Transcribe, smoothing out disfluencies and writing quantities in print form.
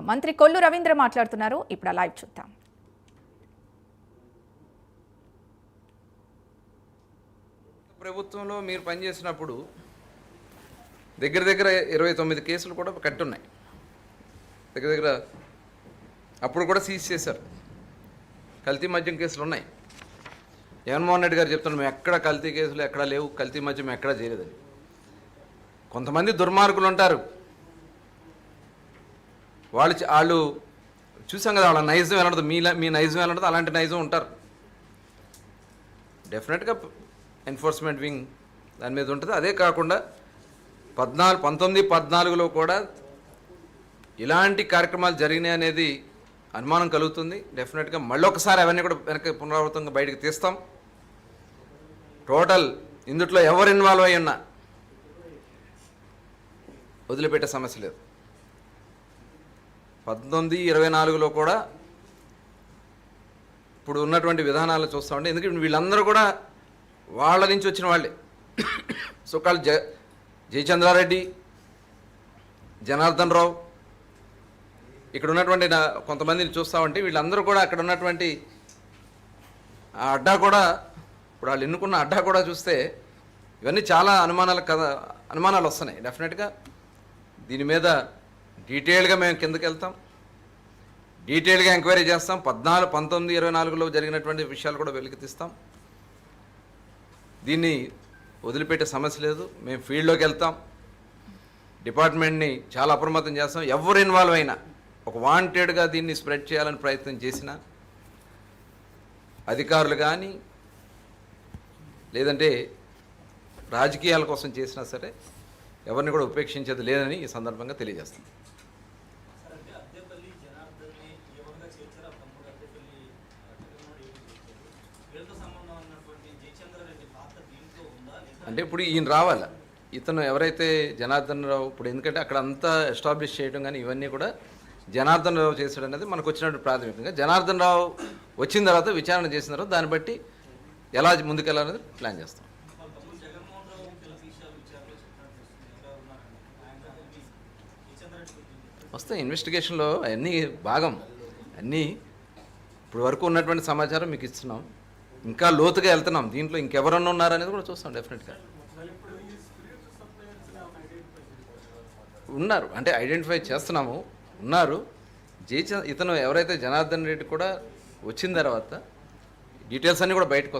మంత్రి కొల్లు రవీంద్ర మాట్లాడుతున్నారు. ఇప్పుడు లైవ్ చూద్దాం. ప్రభుత్వంలో మీరు పనిచేసినప్పుడు దగ్గర దగ్గర 29 కేసులు కూడా కట్టున్నాయి. దగ్గర అప్పుడు కూడా సీజ్ చేశారు. కల్తీ మద్యం కేసులు ఉన్నాయి. జగన్మోహన్ రెడ్డి గారు చెప్తున్నారు మేము ఎక్కడ కల్తీ కేసులు ఎక్కడా లేవు, కల్తీ మద్యం ఎక్కడా చేయలేదని. కొంతమంది దుర్మార్గులు ఉంటారు, వాళ్ళు చూసాం కదా, వాళ్ళ నైజం ఎలా ఉంటుంది, మీ నైజం ఎలా ఉంటుంది అలాంటి నైజం ఉంటారు. డెఫినెట్గా ఎన్ఫోర్స్మెంట్ వింగ్ దాని మీద ఉంటుంది. అదే కాకుండా 1914లో కూడా ఇలాంటి కార్యక్రమాలు జరిగినాయి అనేది అనుమానం కలుగుతుంది. డెఫినెట్గా మళ్ళీ ఒకసారి అవన్నీ కూడా వెనక పునరావృతంగా బయటకు తీస్తాం. టోటల్ ఇందుట్లో ఎవరు ఇన్వాల్వ్ అయ్యి ఉన్నా వదిలిపెట్టే సమస్య లేదు. 1924లో కూడా ఇప్పుడు ఉన్నటువంటి విధానాలు చూస్తూ ఉంటే, ఎందుకంటే వీళ్ళందరూ కూడా వాళ్ళ నుంచి వచ్చిన వాళ్ళే. సోకాల్ జయచంద్రారెడ్డి, జనార్దన్ రావు, ఇక్కడ ఉన్నటువంటి కొంతమందిని చూస్తూ ఉంటే వీళ్ళందరూ కూడా అక్కడ ఉన్నటువంటి ఆ అడ్డా కూడా, ఇప్పుడు వాళ్ళు ఎన్నుకున్న అడ్డా కూడా చూస్తే ఇవన్నీ చాలా అనుమానాలు వస్తున్నాయి. డెఫినెట్గా దీని మీద డీటెయిల్గా మేము కిందకి వెళ్తాం, డీటెయిల్గా ఎంక్వైరీ చేస్తాం. 1924లో జరిగినటువంటి విషయాలు కూడా వెలికితీస్తాం. దీన్ని వదిలిపెట్టే సమస్య లేదు. మేము ఫీల్డ్లోకి వెళ్తాం, డిపార్ట్మెంట్ని చాలా అప్రమత్తం చేస్తాం. ఎవరు ఇన్వాల్వ్ అయినా, ఒక వాంటెడ్గా దీన్ని స్ప్రెడ్ చేయాలని ప్రయత్నం చేసినా, అధికారులు కానీ లేదంటే రాజకీయాల కోసం చేసినా సరే ఎవరిని కూడా ఉపేక్షించేది లేదని ఈ సందర్భంగా తెలియజేస్తాం. అంటే ఇప్పుడు ఈయన రావాలి, ఇతను ఎవరైతే జనార్దన్ రావు, ఇప్పుడు ఎందుకంటే అక్కడ అంతా ఎస్టాబ్లిష్ చేయడం కానీ ఇవన్నీ కూడా జనార్దన్ రావు చేశాడు అనేది మనకు వచ్చినట్టు ప్రాథమికంగా. జనార్దన్ రావు వచ్చిన తర్వాత విచారణ చేసిన తర్వాత దాన్ని బట్టి ఎలా ముందుకెళ్ళాలనేది ప్లాన్ చేస్తాం. వస్తాయి ఇన్వెస్టిగేషన్లో అన్నీ భాగం. అన్నీ ఇప్పుడు వరకు ఉన్నటువంటి సమాచారం మీకు ఇస్తున్నాం, ఇంకా లోతుగా వెళ్తున్నాం. దీంట్లో ఇంకెవరన్నా ఉన్నారనేది కూడా చూస్తాం. డెఫినెట్గా ఉన్నారు, అంటే ఐడెంటిఫై చేస్తున్నాము, ఉన్నారు. ఇతను ఎవరైతే జనార్దన్ రెడ్డి కూడా వచ్చిన తర్వాత డీటెయిల్స్ అన్నీ కూడా బయటకు వస్తాయి.